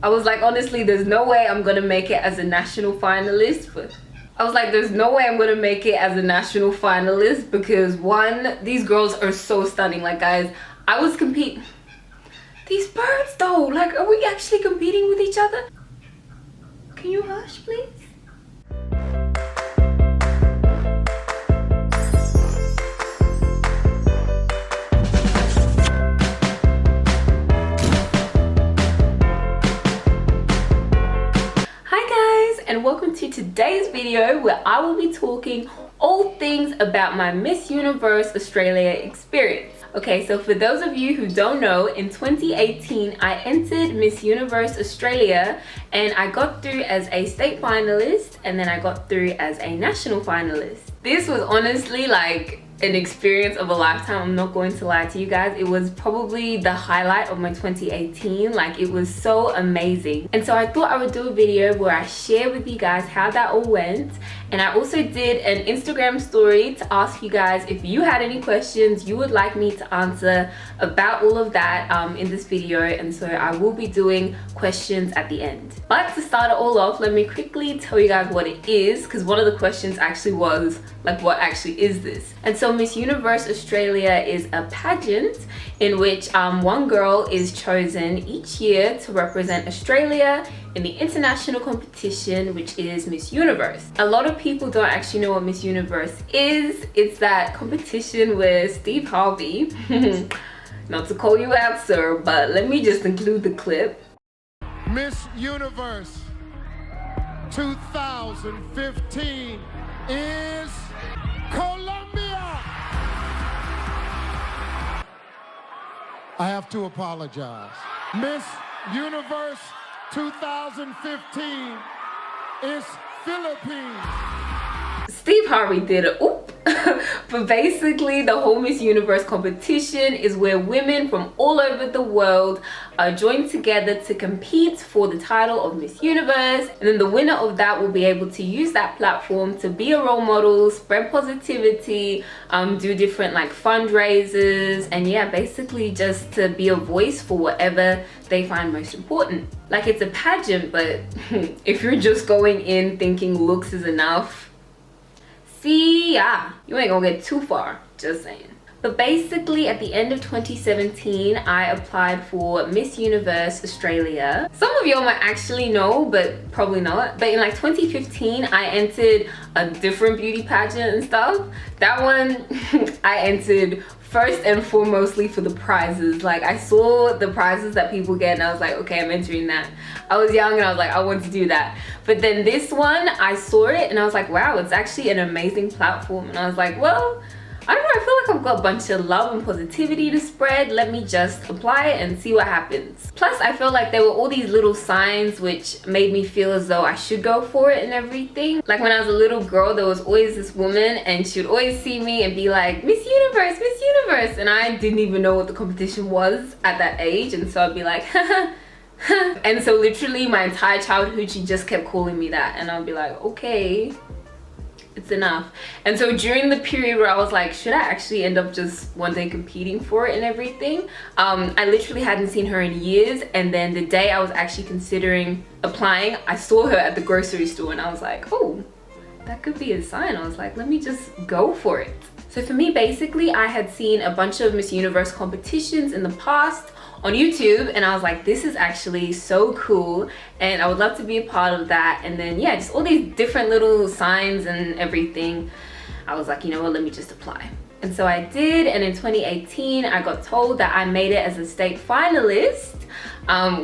I was like, honestly, there's no way I'm gonna make it as a national finalist. But I was like, there's no way I'm gonna make it as a national finalist because one, these girls are so stunning. Like, guys, I was competing. These birds though, like, are we actually competing with each other? Can you hush, please? And welcome to today's video where I will be talking all things about my Miss Universe Australia experience. Okay, so for those of you who don't know, in 2018 I entered Miss Universe Australia and I got through as a state finalist and then I got through as a national finalist. This was honestly like an experience of a lifetime. I'm not going to lie to you guys. It was probably the highlight of my 2018. Like, it was so amazing. And so I thought I would do a video where I share with you guys how that all went. And I also did an Instagram story to ask you guys if you had any questions you would like me to answer about all of that in this video. And so I will be doing questions at the end. But to start it all off, let me quickly tell you guys what it is, because one of the questions actually was like, what actually is this? And so Miss Universe Australia is a pageant in which one girl is chosen each year to represent Australia in the international competition, which is Miss Universe. A lot of people don't actually know what Miss Universe is. It's that competition where Steve Harvey, not to call you out, sir, but let me just include the clip. Miss Universe 2015 is Colombia. I have to apologize. Miss Universe 2015 is Philippines. Steve Harvey did it. Oop. But basically the whole Miss Universe competition is where women from all over the world are joined together to compete for the title of Miss Universe, and then the winner of that will be able to use that platform to be a role model, spread positivity, do different like fundraisers, and yeah, basically just to be a voice for whatever they find most important. Like, it's a pageant, but if you're just going in thinking looks is enough, see, yeah, you ain't gonna get too far, just saying. But basically at the end of 2017 I applied for Miss Universe Australia. Some of y'all might actually know, but probably not. But in like 2015 I entered a different beauty pageant and stuff. That one I entered first and foremostly for the prizes. Like, I saw the prizes that people get and I was like, okay, I'm entering that. I was young and I was like, I want to do that. But then this one, I saw it and I was like, wow, it's actually an amazing platform. And I was like, well, I don't know, I feel like I've got a bunch of love and positivity to spread. Let me just apply it and see what happens. Plus, I felt like there were all these little signs which made me feel as though I should go for it and everything. Like, when I was a little girl, there was always this woman and she would always see me and be like, Miss Universe, Miss Universe. And I didn't even know what the competition was at that age. And so I'd be like, haha. And so literally my entire childhood, she just kept calling me that. And I'd be like, okay, it's enough. And so during the period where I was like, should I actually end up just one day competing for it and everything, I literally hadn't seen her in years. And then the day I was actually considering applying, I saw her at the grocery store and I was like, oh, that could be a sign. I was like, let me just go for it. So for me, basically, I had seen a bunch of Miss Universe competitions in the past on YouTube and I was like, this is actually so cool and I would love to be a part of that. And then yeah, just all these different little signs and everything. I was like, you know what, let me just apply. And so I did, and in 2018 I got told that I made it as a state finalist,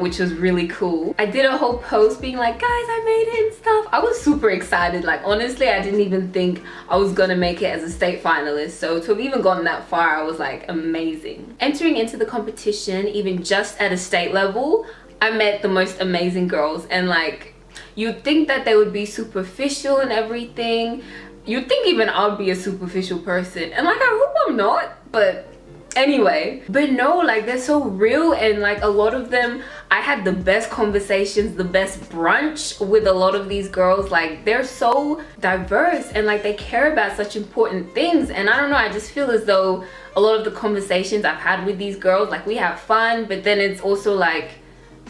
which was really cool. I did a whole post being like, guys, I made it and stuff. I was super excited. Like, honestly, I didn't even think I was gonna make it as a state finalist. So to have even gotten that far, I was like, amazing. Entering into the competition, even just at a state level, I met the most amazing girls, and like, you'd think that they would be superficial and everything. You'd think even I'd be a superficial person, and like, I hope I'm not, but anyway. But no, like, they're so real, and like a lot of them, I had the best conversations, the best brunch with a lot of these girls. Like, they're so diverse and like they care about such important things. And I don't know, I just feel as though a lot of the conversations I've had with these girls, like, we have fun, but then it's also like,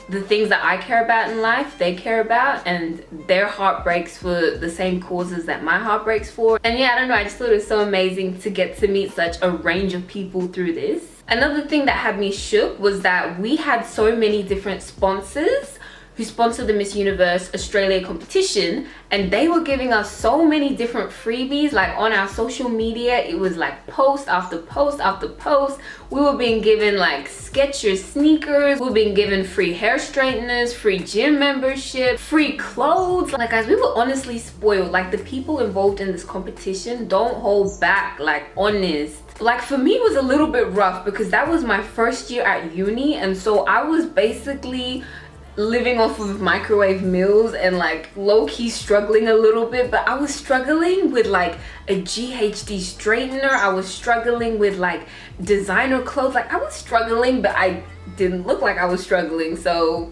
the things that I care about in life, they care about, and their heart breaks for the same causes that my heart breaks for. And yeah, I don't know, I just thought it was so amazing to get to meet such a range of people through this. Another thing that had me shook was that we had so many different sponsors who sponsored the Miss Universe Australia competition, and they were giving us so many different freebies. Like on our social media, it was like post after post after post. We were being given like Skechers sneakers, we were being given free hair straighteners, free gym membership, free clothes. Like guys, we were honestly spoiled. Like the people involved in this competition don't hold back, like honest. Like for me, it was a little bit rough because that was my first year at uni, and so I was basically living off of microwave meals and like low-key struggling a little bit. But I was struggling with like a GHD straightener, I was struggling with like designer clothes. Like I was struggling, but I didn't look like I was struggling, so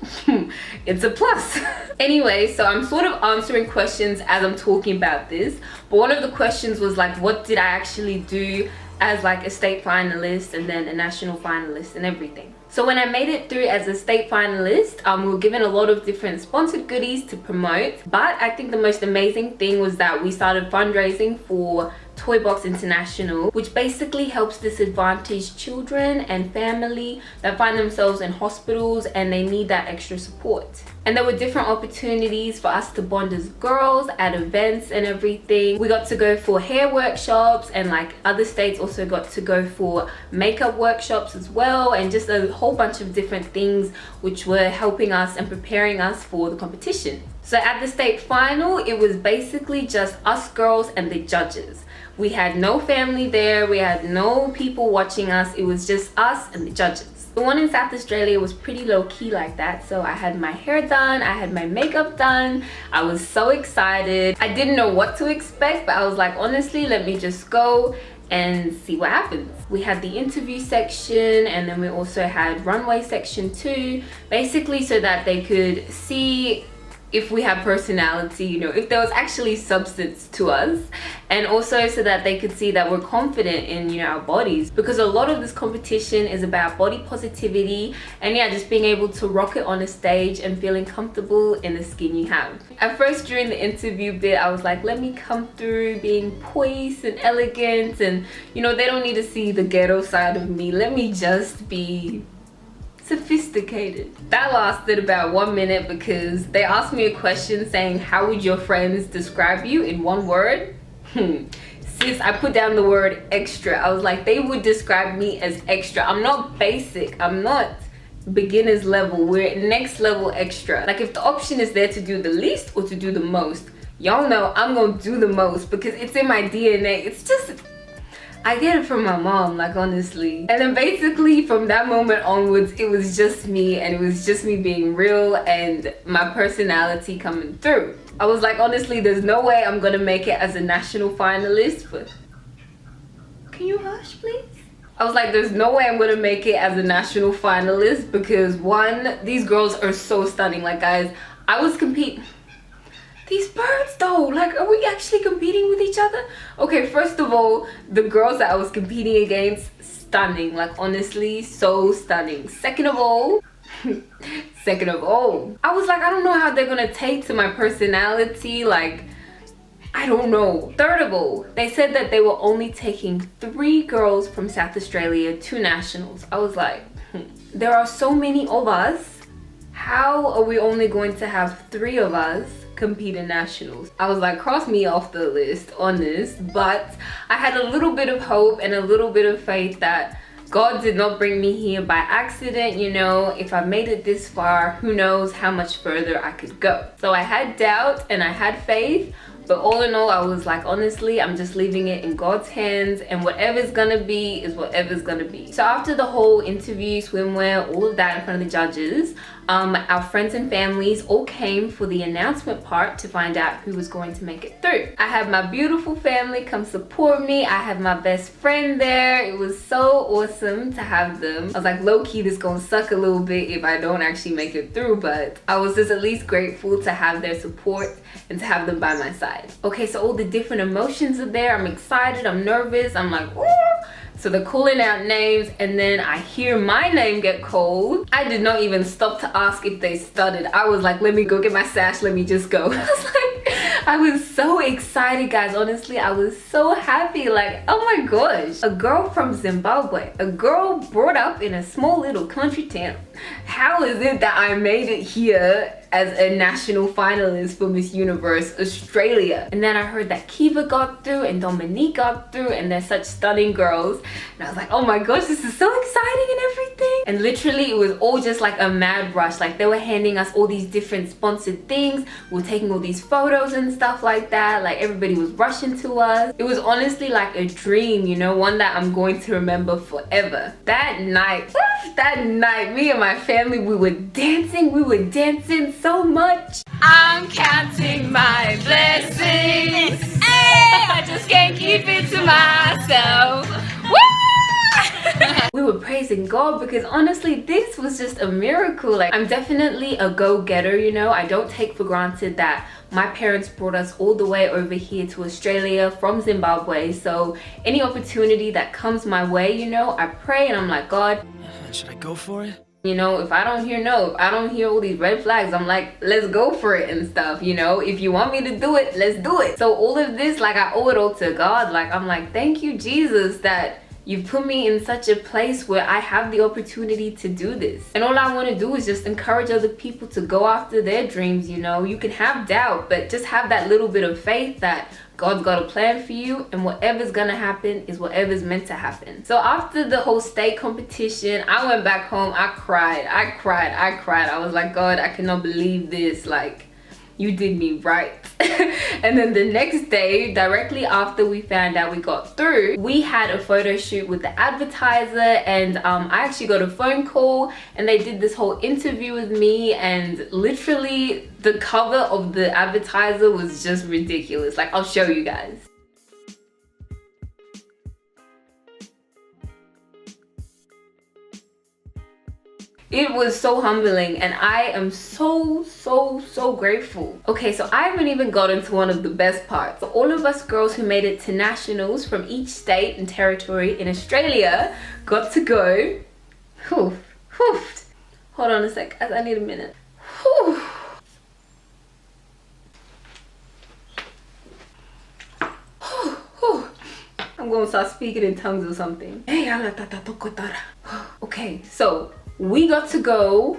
it's a plus. Anyway, so I'm sort of answering questions as I'm talking about this, but one of the questions was like, what did I actually do as like a state finalist and then a national finalist and everything. So when I made it through as a state finalist, we were given a lot of different sponsored goodies to promote. But I think the most amazing thing was that we started fundraising for Toy Box International, which basically helps disadvantaged children and family that find themselves in hospitals and they need that extra support. And there were different opportunities for us to bond as girls at events and everything. We got to go for hair workshops, and like other states also got to go for makeup workshops as well, and just a whole bunch of different things which were helping us and preparing us for the competition. So at the state final, it was basically just us girls and the judges. We had no family there, we had no people watching us, it was just us and the judges. The one in South Australia was pretty low-key like that. So I had my hair done, I had my makeup done, I was so excited. I didn't know what to expect, but I was like, honestly, let me just go and see what happens. We had the interview section, and then we also had runway section too, basically so that they could see if we have personality, you know, if there was actually substance to us, and also so that they could see that we're confident in, you know, our bodies, because a lot of this competition is about body positivity and yeah, just being able to rock it on a stage and feeling comfortable in the skin you have. At first during the interview bit, I was like, let me come through being poised and elegant, and you know, they don't need to see the ghetto side of me, let me just be sophisticated. That lasted about 1 minute because they asked me a question saying, how would your friends describe you in one word? Sis, I put down the word extra. I was like, they would describe me as extra. I'm not basic, I'm not beginner's level, we're next level extra. Like if the option is there to do the least or to do the most, y'all know I'm gonna do the most because it's in my DNA. It's just, I get it from my mom, like honestly. And then basically from that moment onwards, it was just me, and it was just me being real and my personality coming through. I was like, honestly, there's no way I'm gonna make it as a national finalist, but can you hush please? I was like, there's no way I'm gonna make it as a national finalist because one, these girls are so stunning. Like guys, I was competing. These birds though, like, are we actually competing with each other? Okay, first of all, the girls that I was competing against, stunning, like honestly, so stunning. Second of all, I was like, I don't know how they're gonna take to my personality, like, I don't know. Third of all, they said that they were only taking 3 girls from South Australia to nationals. I was like, there are so many of us, how are we only going to have 3 of us compete in nationals? I was like, cross me off the list, honest. But I had a little bit of hope and a little bit of faith that God did not bring me here by accident. You know, if I made it this far, who knows how much further I could go. So I had doubt and I had faith, but all in all, I was like, honestly, I'm just leaving it in God's hands, and whatever's gonna be is whatever's gonna be. So after the whole interview, swimwear, all of that in front of the judges, our friends and families all came for the announcement part to find out who was going to make it through. I had my beautiful family come support me. I had my best friend there. It was so awesome to have them. I was like, low-key, this gonna suck a little bit if I don't actually make it through, but I was just at least grateful to have their support and to have them by my side. Okay, so all the different emotions are there. I'm excited, I'm nervous, I'm like, ooh, So they're calling out names, and then I hear my name get called. I did not even stop to ask if they studied. I was like, let me go get my sash, let me just go. I was so excited, guys. Honestly, I was so happy. Like, oh my gosh, a girl from Zimbabwe, a girl brought up in a small little country town. How is it that I made it here as a national finalist for Miss Universe Australia? And then I heard that Kiva got through and Dominique got through, and they're such stunning girls. And I was like, oh my gosh, this is so exciting and everything. And literally it was all just like a mad rush. Like, they were handing us all these different sponsored things. We were taking all these photos and stuff like that. Like, everybody was rushing to us. It was honestly like a dream, you know, one that I'm going to remember forever. That night, me and my family, we were dancing so much. I'm counting my blessings. Hey, I just can't keep it to myself. Woo! We were praising God because honestly, this was just a miracle. Like, I'm definitely a go-getter, you know. I don't take for granted that my parents brought us all the way over here to Australia from Zimbabwe. So any opportunity that comes my way, you know, I pray and I'm like, God, should I go for it? You know, if I don't hear no, if I don't hear all these red flags, I'm like, let's go for it and stuff, you know. If you want me to do it, let's do it. So all of this, like, I owe it all to God. Like, I'm like, thank you, Jesus, that you've put me in such a place where I have the opportunity to do this. And all I want to do is just encourage other people to go after their dreams, you know. You can have doubt, but just have that little bit of faith that God's got a plan for you, and whatever's gonna happen is whatever's meant to happen. So after the whole state competition, I went back home. I cried. I was like, God, I cannot believe this. Like, you did me right. And then the next day, directly after we found out we got through, we had a photo shoot with the advertiser, and I actually got a phone call and they did this whole interview with me, and literally the cover of the advertiser was just ridiculous. Like, I'll show you guys. It was so humbling, and I am so grateful. Okay, so I haven't even gotten to one of the best parts. So all of us girls who made it to nationals from each state and territory in Australia got to go. Hold on a sec, I need a minute. I'm gonna start speaking in tongues or something. Okay, so we got to go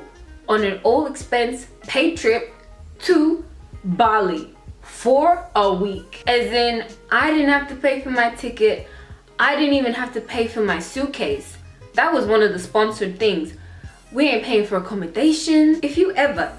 on an all-expense paid trip to Bali for a week. As in, I didn't have to pay for my ticket. I didn't even have to pay for my suitcase. That was one of the sponsored things. We ain't paying for accommodation. If you ever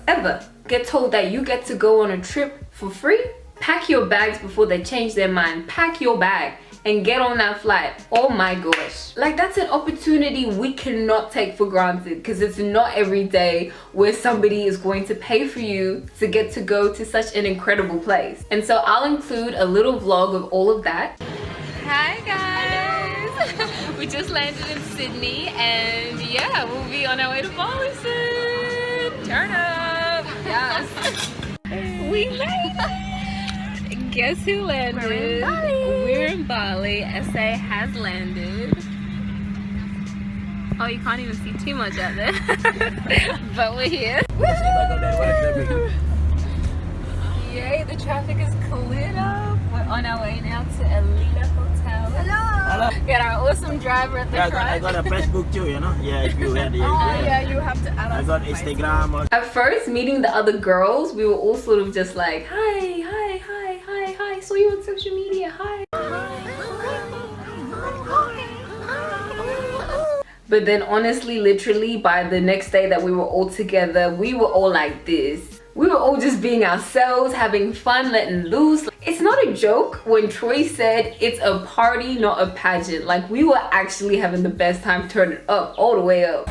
get told that you get to go on a trip for free, pack your bags before they change their mind. Pack your bag and get on that flight. Oh my gosh. Like, that's an opportunity we cannot take for granted, because it's not every day where somebody is going to pay for you to get to go to such an incredible place. And so I'll include a little vlog of all of that. Hi guys. We just landed in Sydney, and yeah, we'll be on our way to Bali soon. Turn up. Yes. We made it. Guess who landed? We're in Bali. SA has landed. Oh, you can't even see too much out there. But we're here. Yay, the traffic is cleared up. We're on our way now to Alila Hotel. Hello. Got our awesome driver at the front. I got a Facebook too, you know. Yeah, if you had you have to add. I got Instagram. At first, meeting the other girls, we were all sort of just like, hi. Saw you on social media. Hi. But then honestly, literally by the next day that we were all together, we were all like this. We were all just being ourselves, having fun, letting loose. It's not a joke when Troy said it's a party, not a pageant. Like, we were actually having the best time. Turn it up, all the way up.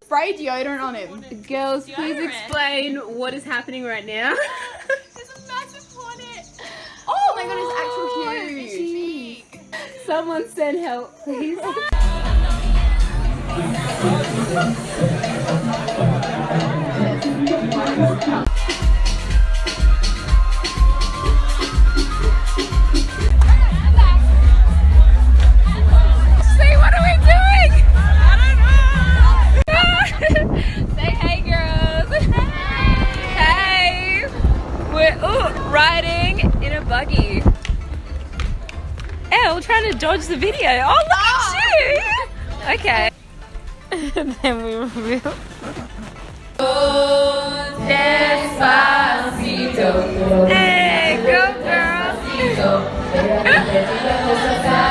Spray deodorant on him. Girls, please explain what is happening right now. There's a massive hornet. Oh my god, it's actually huge. Someone send help, please. Say, what are we doing? I don't know. Say hey, girls. Hey. We're riding in a buggy. We're trying to dodge the video. Oh, look at you! Okay. And then we reveal. Despacito. Hey, go girl!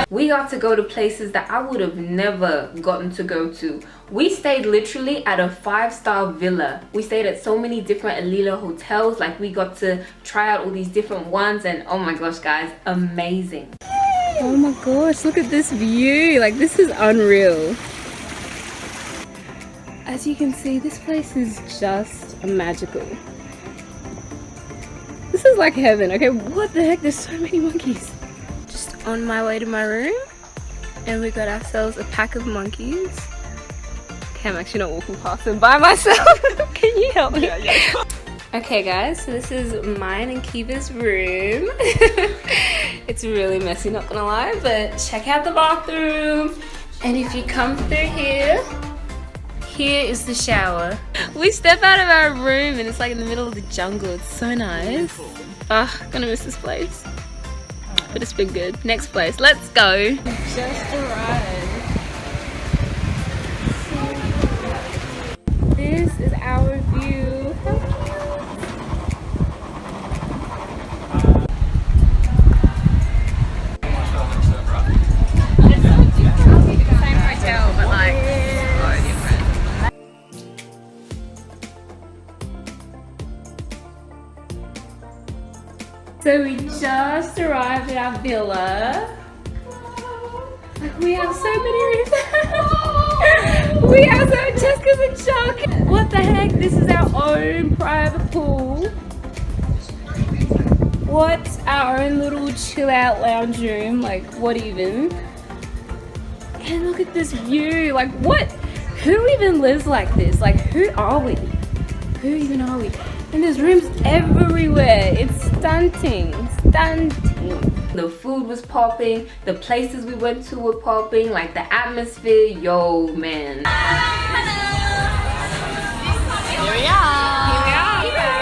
We got to go to places that I would have never gotten to go to. We stayed literally at a 5-star villa. We stayed at so many different Alila hotels. Like, we got to try out all these different ones, and oh my gosh, guys, amazing. Oh my gosh, look at this view. Like, this is unreal. As you can see, this place is just magical. This is like heaven. Okay, what the heck? There's so many monkeys. Just on my way to my room, and we got ourselves a pack of monkeys. Okay, I'm actually not walking past them by myself. Can you help me? Yeah. Okay guys, so this is mine and Kiva's room. It's really messy, not gonna lie, but check out the bathroom. And if you come through here, here is the shower. We step out of our room and it's like in the middle of the jungle. It's so nice. Oh, gonna miss this place. But it's been good. Next place, let's go. Just arrived. This is our view. So we just arrived at our villa. Like, we have so many rooms. We have so many Jessica's and Chuck. What the heck? This is our own private pool. What's our own little chill out lounge room? Like, what even? And look at this view. Like, what? Who even lives like this? Like, who are we? Who even are we? And there's rooms everywhere. It's stunning, stunning. The food was popping. The places we went to were popping. Like, the atmosphere, yo, man. Here we are. Here we are.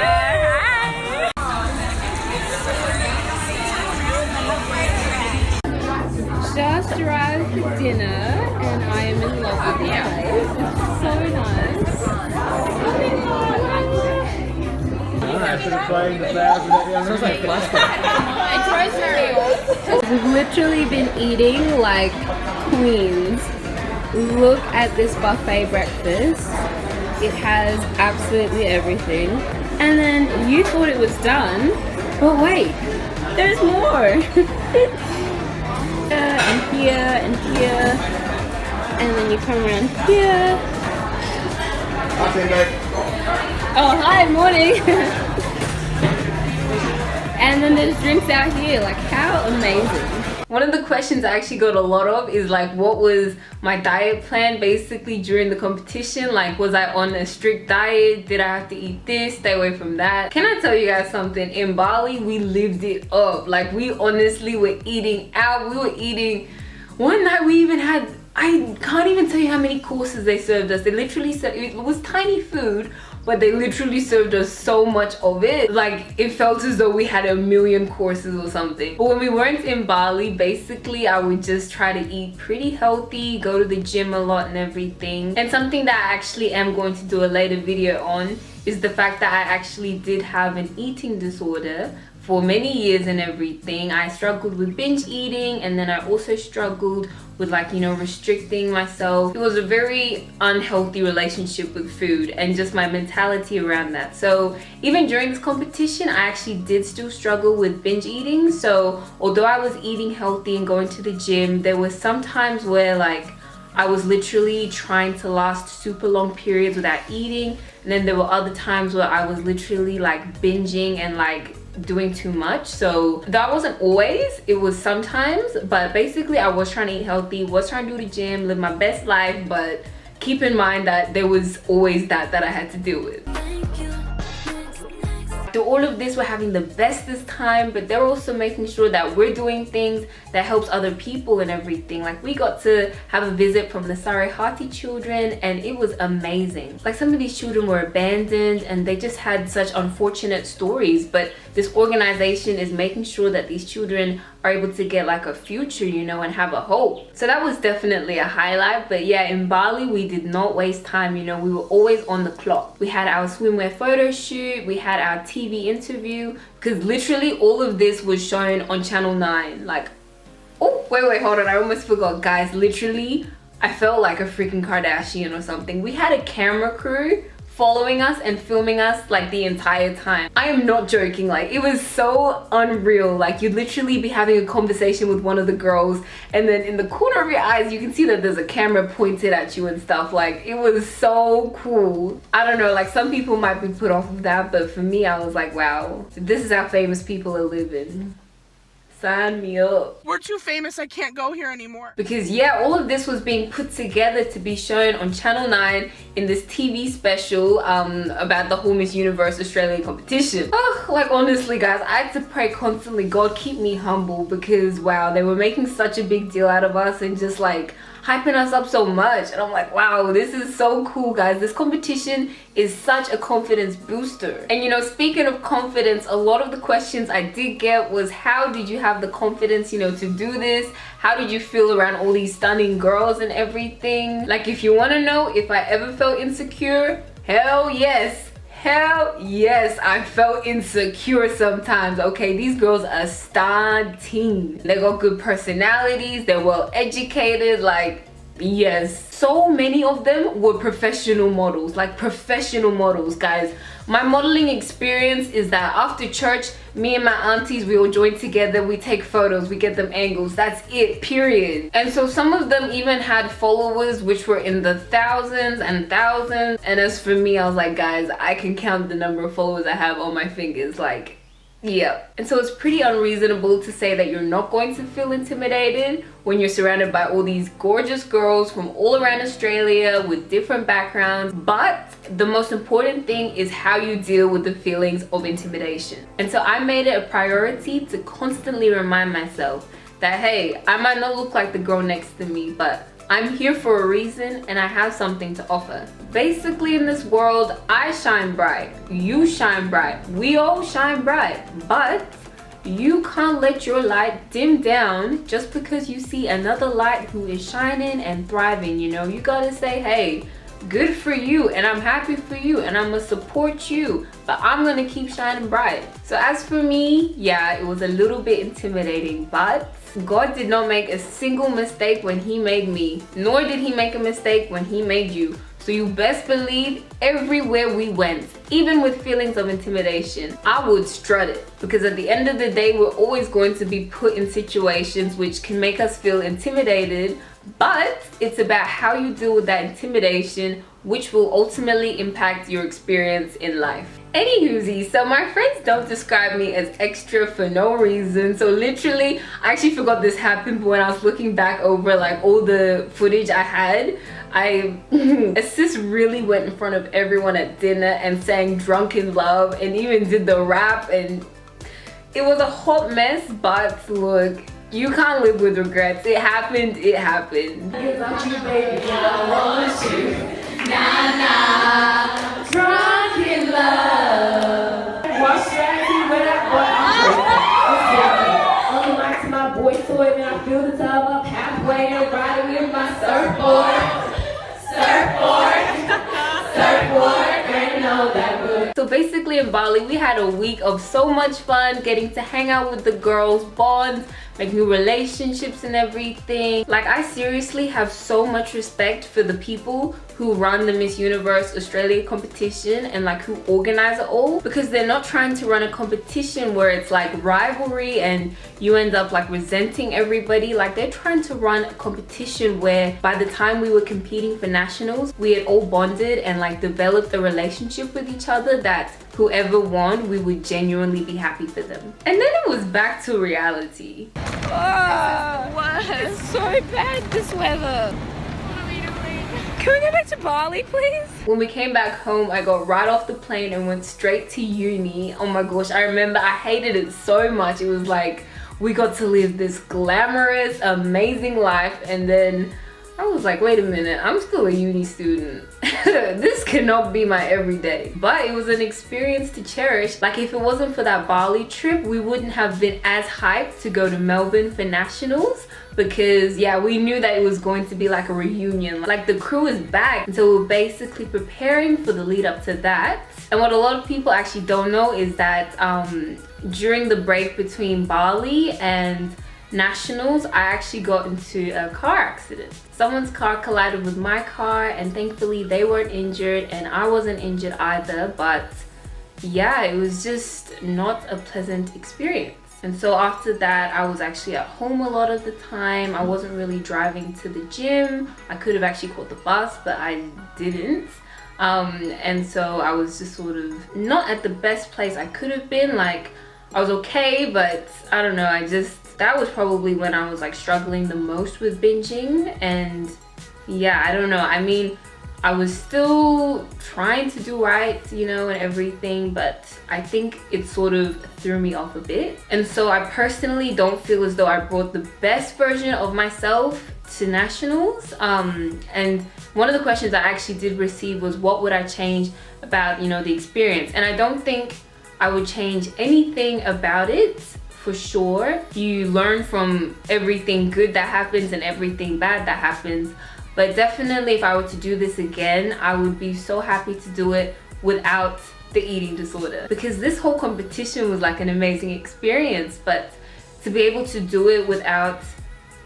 Just arrived for dinner, and I am in love with the place. It's so nice. Sounds like plastic. We've literally been eating like queens. Look at this buffet breakfast. It has absolutely everything. And then you thought it was done, but wait, there's more. And here and here, and then you come around here. Oh, hi, morning. And then there's drinks out here. Like, how amazing. One of the questions I actually got a lot of is like, what was my diet plan basically during the competition? Like, was I on a strict diet? Did I have to eat this, stay away from that? Can I tell you guys something? In Bali, we lived it up. Like, we honestly were eating out. We were eating. One night we even had, I can't even tell you how many courses they served us. They literally said it was tiny food, but they literally served us so much of it. Like, it felt as though we had 1,000,000 courses or something. But when we weren't in Bali, basically I would just try to eat pretty healthy, go to the gym a lot and everything. And something that I actually am going to do a later video on is the fact that I actually did have an eating disorder for many years and everything. I struggled with binge eating, and then I also struggled with, like, you know, restricting myself. It was a very unhealthy relationship with food and just my mentality around that. So even during this competition, I actually did still struggle with binge eating. So although I was eating healthy and going to the gym, there were some times where, like, I was literally trying to last super long periods without eating, and then there were other times where I was literally like binging and like doing too much. So that wasn't always, it was sometimes, but basically I was trying to eat healthy, was trying to do the gym, live my best life, but keep in mind that there was always that I had to deal with. Through all of this, we're having the bestest time, but they're also making sure that we're doing things that helps other people and everything. Like, we got to have a visit from the Sarihati children, and it was amazing. Like, some of these children were abandoned and they just had such unfortunate stories, but this organization is making sure that these children are able to get like a future, you know, and have a hope. So that was definitely a highlight. But yeah, in Bali, we did not waste time, you know, we were always on the clock. We had our swimwear photo shoot, we had our TV interview, because literally all of this was shown on Channel 9. Like, oh, wait, hold on, I almost forgot, guys. Literally, I felt like a freaking Kardashian or something. We had a camera crew following us and filming us like the entire time. I am not joking, like it was so unreal. Like, you'd literally be having a conversation with one of the girls, and then in the corner of your eyes you can see that there's a camera pointed at you and stuff. Like, it was so cool. I don't know, like some people might be put off of that, but for me, I was like, wow, this is how famous people are living. Sign me up. We're too famous, I can't go here anymore. Because yeah, all of this was being put together to be shown on Channel 9 in this TV special about the whole Miss Universe Australia competition. Oh, like honestly guys, I had to pray constantly, God keep me humble, because wow, they were making such a big deal out of us and just like hyping us up so much, and I'm like, wow, this is so cool, guys. This competition is such a confidence booster. And you know, speaking of confidence, a lot of the questions I did get was, how did you have the confidence, you know, to do this? How did you feel around all these stunning girls and everything? Like, if you want to know if I ever felt insecure, hell yes. Hell yes, I felt insecure sometimes. Okay, these girls are stunning. They got good personalities, they're well educated, like, yes. So many of them were professional models, like professional models, guys. My modeling experience is that after church, me and my aunties, we all join together, we take photos, we get them angles, that's it, period. And so some of them even had followers which were in the thousands and thousands. And as for me, I was like, guys, I can count the number of followers I have on my fingers, like, yeah. And so it's pretty unreasonable to say that you're not going to feel intimidated when you're surrounded by all these gorgeous girls from all around Australia with different backgrounds. But the most important thing is how you deal with the feelings of intimidation. And so I made it a priority to constantly remind myself that, hey, I might not look like the girl next to me, but I'm here for a reason and I have something to offer. Basically, in this world, I shine bright, you shine bright, we all shine bright, but you can't let your light dim down just because you see another light who is shining and thriving. You know, you gotta say, hey, good for you, and I'm happy for you, and I'm gonna support you, but I'm gonna keep shining bright. So as for me, yeah, it was a little bit intimidating, but God did not make a single mistake when he made me, nor did he make a mistake when he made you. So you best believe everywhere we went, even with feelings of intimidation, I would strut it. Because at the end of the day, we're always going to be put in situations which can make us feel intimidated, but it's about how you deal with that intimidation, which will ultimately impact your experience in life. Anywhoosie, so my friends don't describe me as extra for no reason. So literally, I actually forgot this happened, but when I was looking back over like all the footage I had, a sis really went in front of everyone at dinner and sang Drunk in Love and even did the rap, and it was a hot mess, but look, you can't live with regrets. It happened, it happened. Drunk in love. Watch that to my boy toy, and I feel the tub up halfway and riding with my surfboard. So basically in Bali, we had a week of so much fun, getting to hang out with the girls, bond, make new relationships and everything. Like, I seriously have so much respect for the people who run the Miss Universe Australia competition and like who organize it all, because they're not trying to run a competition where it's like rivalry and you end up like resenting everybody. Like they're trying to run a competition where by the time we were competing for nationals, we had all bonded and like developed a relationship with each other that whoever won, we would genuinely be happy for them. And then it was back to reality. What? It's so bad, this weather. What are we doing? Can we go back to Bali, please? When we came back home, I got right off the plane and went straight to uni. Oh my gosh, I remember I hated it so much. It was like we got to live this glamorous, amazing life, and then I was like, wait a minute, I'm still a uni student. This cannot be my everyday. But it was an experience to cherish. Like if it wasn't for that Bali trip, we wouldn't have been as hyped to go to Melbourne for nationals, because yeah, we knew that it was going to be like a reunion. Like the crew is back, and so we're basically preparing for the lead up to that. And what a lot of people actually don't know is that during the break between Bali and nationals, I actually got into a car accident. Someone's car collided with my car, and thankfully they weren't injured and I wasn't injured either. But yeah, it was just not a pleasant experience. And so after that, I was actually at home a lot of the time. I wasn't really driving to the gym. I could have actually caught the bus, but I didn't. And so I was just sort of not at the best place I could have been. Like I was okay, but I don't know, that was probably when I was like struggling the most with binging. And yeah, I don't know, I mean, I was still trying to do right, you know, and everything, but I think it sort of threw me off a bit. And so I personally don't feel as though I brought the best version of myself to nationals. And one of the questions I actually did receive was, what would I change about, you know, the experience? And I don't think I would change anything about it. For sure, you learn from everything good that happens and everything bad that happens, but definitely if I were to do this again, I would be so happy to do it without the eating disorder, because this whole competition was like an amazing experience. But to be able to do it without,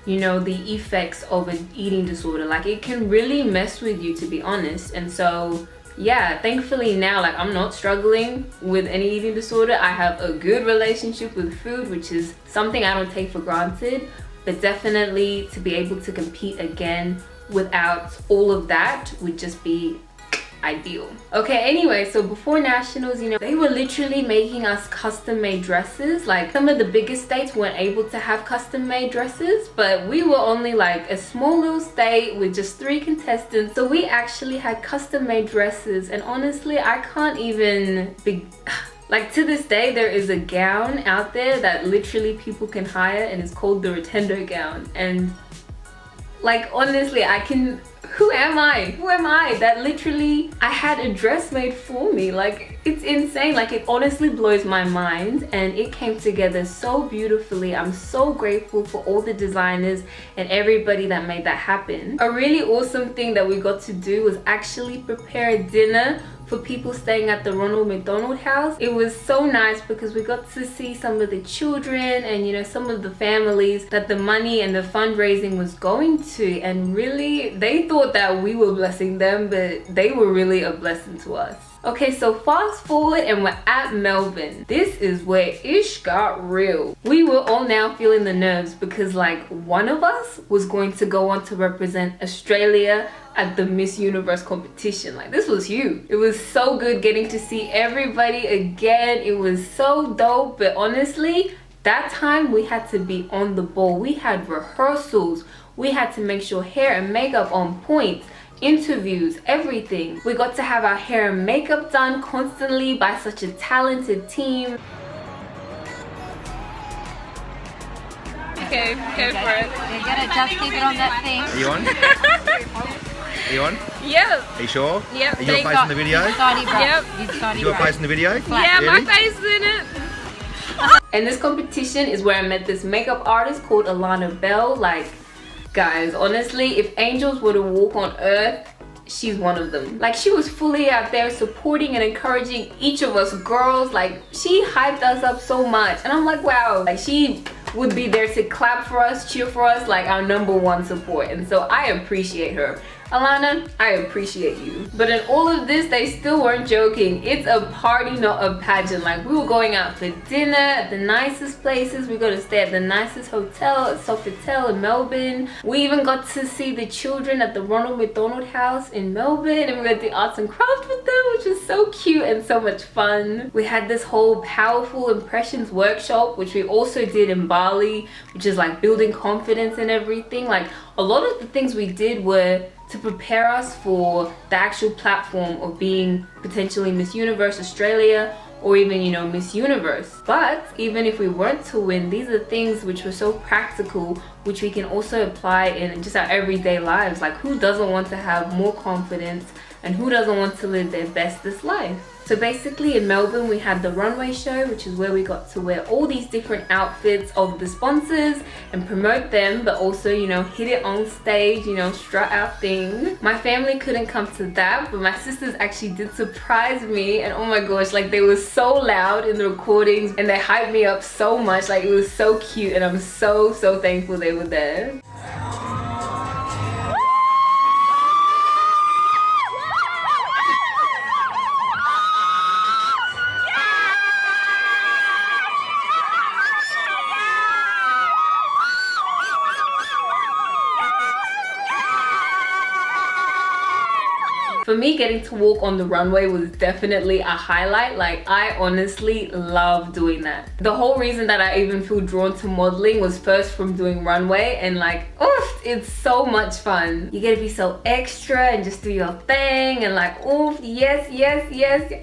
you know, the effects of an eating disorder, like it can really mess with you, to be honest. And so yeah, thankfully now, like I'm not struggling with any eating disorder. I have a good relationship with food, which is something I don't take for granted. But definitely to be able to compete again without all of that would just be ideal. Okay, anyway, so before nationals, you know, they were literally making us custom-made dresses. Like some of the biggest states weren't able to have custom-made dresses, but we were only like a small little state with just 3 contestants, so we actually had custom-made dresses. And honestly, I can't even be like, to this day there is a gown out there that literally people can hire, and it's called the Rutendo gown. And like honestly, who am I that literally I had a dress made for me? Like it's insane. Like it honestly blows my mind, and it came together so beautifully. I'm so grateful for all the designers and everybody that made that happen. A really awesome thing that we got to do was actually prepare a dinner for people staying at the Ronald McDonald House. It was so nice because we got to see some of the children and, you know, some of the families that the money and the fundraising was going to, and really they thought that we were blessing them, but they were really a blessing to us. Okay, so fast forward and we're at Melbourne. This is where ish got real. We were all now feeling the nerves because like one of us was going to go on to represent Australia at the Miss Universe competition. Like this was huge. It was so good getting to see everybody again. It was so dope. But honestly, that time we had to be on the ball. We had rehearsals. We had to make sure hair and makeup on point. Interviews, everything. We got to have our hair and makeup done constantly by such a talented team. Okay, go for it. You're gonna just keep it on that thing. Are you on? Are you on? Yep. Are you sure? Yep. Are your face in the video? Yep. Is your face in the video? Yeah, Really? my face is in it. And this competition is where I met this makeup artist called Alana Bell. Like, guys, honestly, if angels were to walk on earth, she's one of them. Like, she was fully out there supporting and encouraging each of us girls. Like, she hyped us up so much, and I'm like, wow, like she would be there to clap for us, cheer for us, like our #1 support. And so I appreciate her. Alana, I appreciate you. But in all of this, they still weren't joking. It's a party, not a pageant. Like, we were going out for dinner at the nicest places. We got to stay at the nicest hotel at Sofitel in Melbourne. We even got to see the children at the Ronald McDonald House in Melbourne, and we got to do arts and crafts with them, which was so cute and so much fun. We had this whole powerful impressions workshop, which we also did in Bali, which is like building confidence and everything. Like, a lot of the things we did were to prepare us for the actual platform of being potentially Miss Universe Australia, or even, you know, Miss Universe. But even if we weren't to win, these are things which were so practical, which we can also apply in just our everyday lives. Like, who doesn't want to have more confidence, and who doesn't want to live their bestest life? So basically in Melbourne, we had the runway show, which is where we got to wear all these different outfits of the sponsors and promote them, but also, you know, hit it on stage, you know, strut our thing. My family couldn't come to that, but my sisters actually did surprise me, and oh my gosh, like, they were so loud in the recordings and they hyped me up so much. Like, it was so cute, and I'm so thankful they were there. For me, getting to walk on the runway was definitely a highlight. Like, I honestly love doing that. The whole reason that I even feel drawn to modeling was first from doing runway, and like, oof, it's so much fun. You get to be so extra and just do your thing, and like, oof, yes,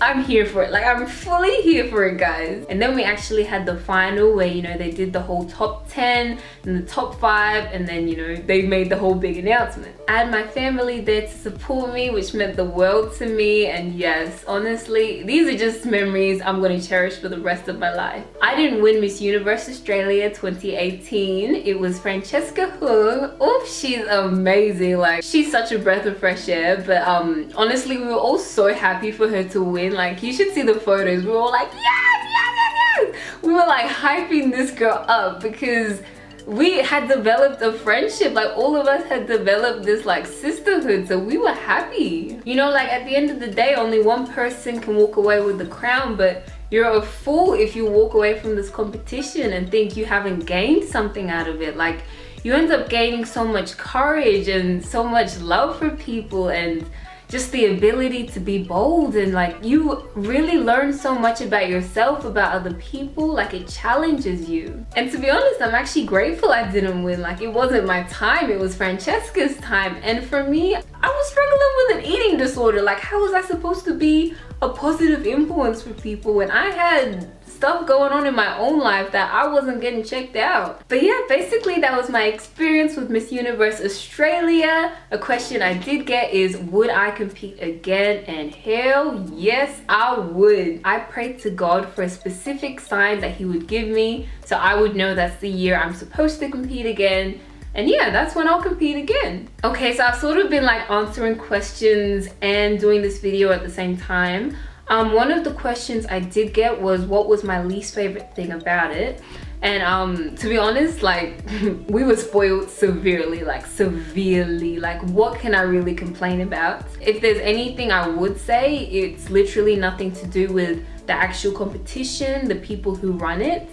I'm here for it. Like, I'm fully here for it, guys. And then we actually had the final where, you know, they did the whole top 10 and the top 5, and then, you know, they made the whole big announcement. I had my family there to support me, which meant the world to me. And yes, honestly, these are just memories I'm going to cherish for the rest of my life. I didn't win Miss Universe Australia 2018. It was Francesca Hung. Oof, she's amazing. Like, she's such a breath of fresh air. But honestly, we were all so happy for her to win. Like, you should see the photos. We were all like, yes. We were like hyping this girl up because we had developed a friendship. Like, all of us had developed this like sisterhood, so we were happy. You know, like, at the end of the day, only one person can walk away with the crown, but you're a fool if you walk away from this competition and think you haven't gained something out of it. Like, you end up gaining so much courage and so much love for people, and just the ability to be bold, and like, you really learn so much about yourself, about other people. Like, it challenges you. And to be honest, I'm actually grateful I didn't win. Like, it wasn't my time, it was Francesca's time. And for me, I was struggling with an eating disorder. Like, how was I supposed to be a positive influence for people when I had stuff going on in my own life that I wasn't getting checked out? But yeah, basically that was my experience with Miss Universe Australia. A question I did get is, would I compete again? And hell yes, I would. I prayed to God for a specific sign that he would give me, so I would know that's the year I'm supposed to compete again. And yeah, that's when I'll compete again. Okay, so I've sort of been like answering questions and doing this video at the same time. One of the questions I did get was, what was my least favorite thing about it? And to be honest, like, we were spoiled severely, like severely. Like, what can I really complain about? If there's anything I would say, it's literally nothing to do with the actual competition, the people who run it,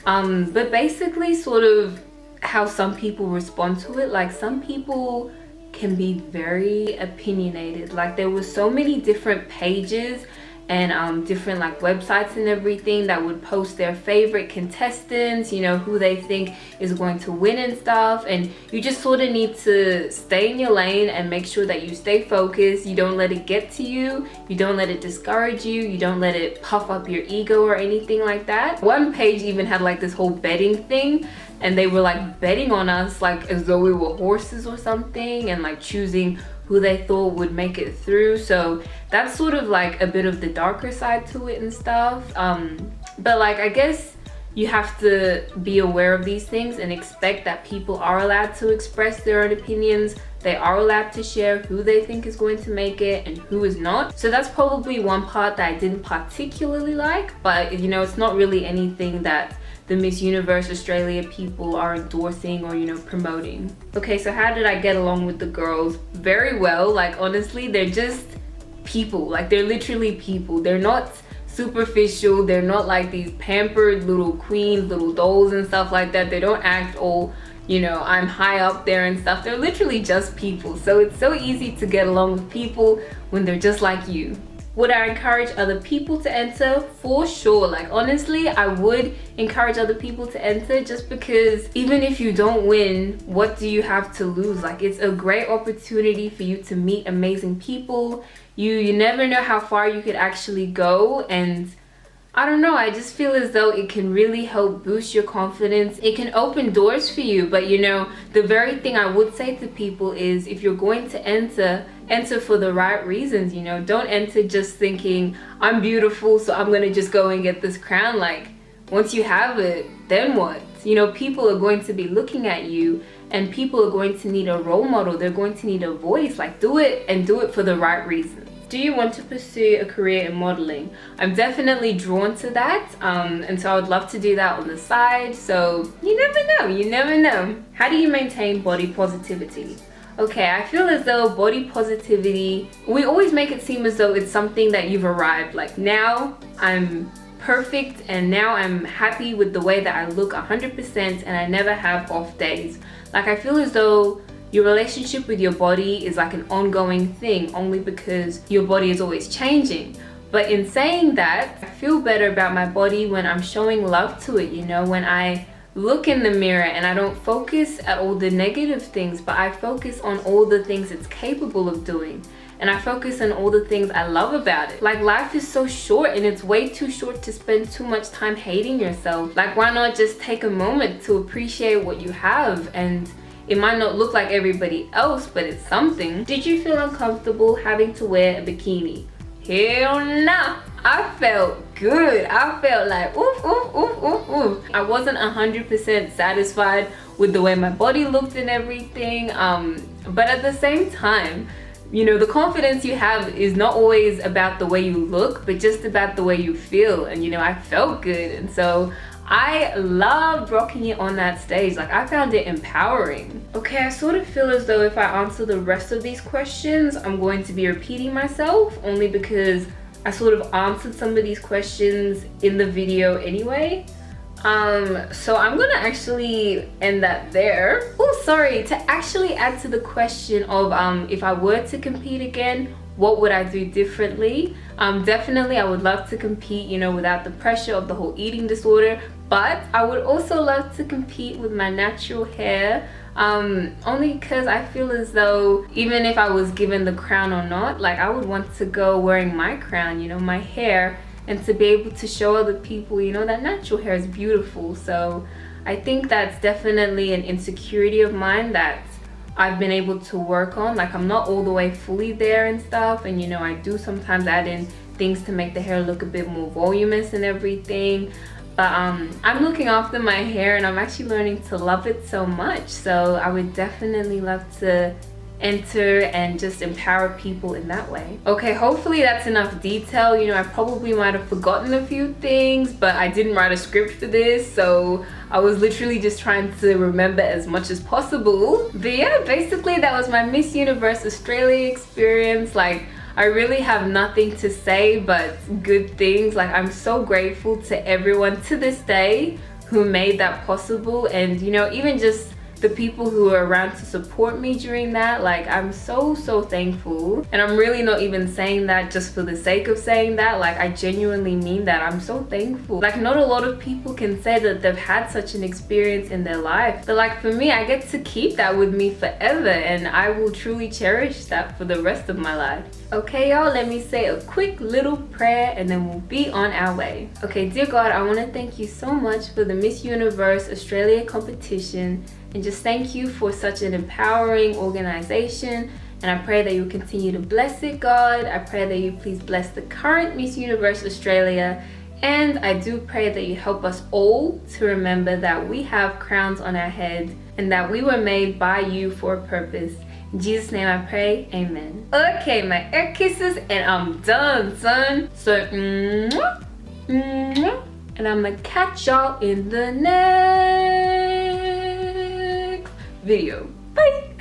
but basically sort of how some people respond to it. Like, some people can be very opinionated. Like, there were so many different pages and different like websites and everything that would post their favorite contestants, you know, who they think is going to win and stuff. And you just sort of need to stay in your lane and make sure that you stay focused. You don't let it get to you. You don't let it discourage you. You don't let it puff up your ego or anything like that. One page even had like this whole betting thing, and they were like betting on us like as though we were horses or something, and like choosing who they thought would make it through. So that's sort of like a bit of the darker side to it and stuff. But like, I guess you have to be aware of these things and expect that people are allowed to express their own opinions. They are allowed to share who they think is going to make it and who is not. So that's probably one part that I didn't particularly like, but you know, it's not really anything that the Miss Universe Australia people are endorsing or, you know, promoting. Okay, so how did I get along with the girls? Very well. Like, honestly, they're just people. Like, they're literally people. They're not superficial. They're not like these pampered little queens, little dolls and stuff like that. They don't act all, you know, I'm high up there and stuff. They're literally just people. So it's so easy to get along with people when they're just like you. Would I encourage other people to enter? For sure. Like, honestly, I would encourage other people to enter, just because even if you don't win, what do you have to lose? Like, it's a great opportunity for you to meet amazing people. You never know how far you could actually go, and I don't know, I just feel as though it can really help boost your confidence. It can open doors for you. But, you know, the very thing I would say to people is, if you're going to enter for the right reasons. You know, don't enter just thinking I'm beautiful, so I'm gonna just go and get this crown. Like, once you have it, then what? You know, people are going to be looking at you, and people are going to need a role model. They're going to need a voice. Like, do it, and do it for the right reasons. Do you want to pursue a career in modeling? I'm definitely drawn to that, and so I would love to do that on the side. So you never know, you never know. How do you maintain body positivity? Okay, I feel as though body positivity, we always make it seem as though it's something that you've arrived. Like, now I'm perfect, and now I'm happy with the way that I look 100%, and I never have off days. Like, I feel as though your relationship with your body is like an ongoing thing, only because your body is always changing. But in saying that, I feel better about my body when I'm showing love to it, you know, when I look in the mirror and I don't focus at all the negative things, but I focus on all the things it's capable of doing. And I focus on all the things I love about it. Like, life is so short, and it's way too short to spend too much time hating yourself. Like, why not just take a moment to appreciate what you have? And it might not look like everybody else, but it's something. Did you feel uncomfortable having to wear a bikini? Hell no. I felt good. I felt like oof, oof, oof, oof, oof. I wasn't 100% satisfied with the way my body looked and everything. But at the same time, you know, the confidence you have is not always about the way you look, but just about the way you feel. And, you know, I felt good. And so I loved rocking it on that stage. Like, I found it empowering. Okay, I sort of feel as though if I answer the rest of these questions, I'm going to be repeating myself, only because I sort of answered some of these questions in the video anyway. So I'm gonna actually end that there. Oh, sorry, to actually add to the question of if I were to compete again, what would I do differently? Definitely I would love to compete, you know, without the pressure of the whole eating disorder, but I would also love to compete with my natural hair, only because I feel as though even if I was given the crown or not, like, I would want to go wearing my crown, you know, my hair, and to be able to show other people, you know, that natural hair is beautiful. So I think that's definitely an insecurity of mine that I've been able to work on. Like, I'm not all the way fully there and stuff, and, you know, I do sometimes add in things to make the hair look a bit more voluminous and everything. But I'm looking after my hair, and I'm actually learning to love it so much. So I would definitely love to enter and just empower people in that way. Okay, hopefully that's enough detail. You know, I probably might have forgotten a few things, but I didn't write a script for this, so I was literally just trying to remember as much as possible. But yeah, basically that was my Miss Universe Australia experience. Like, I really have nothing to say but good things. Like, I'm so grateful to everyone to this day who made that possible, and, you know, even just the people who are around to support me during that. Like, I'm so thankful. And I'm really not even saying that just for the sake of saying that. Like, I genuinely mean that. I'm so thankful. Like, not a lot of people can say that they've had such an experience in their life, but like, for me, I get to keep that with me forever, and I will truly cherish that for the rest of my life. Okay, y'all, let me say a quick little prayer and then we'll be on our way. Okay, dear God, I want to thank you so much for the Miss Universe Australia competition, and just thank you for such an empowering organization. And I pray that you continue to bless it, God. I pray that you please bless the current Miss Universe Australia. And I do pray that you help us all to remember that we have crowns on our head and that we were made by you for a purpose. In Jesus' name I pray, amen. Okay, my air kisses, and I'm done, son. So, mwah, mwah, and I'm gonna catch y'all in the next video. Bye.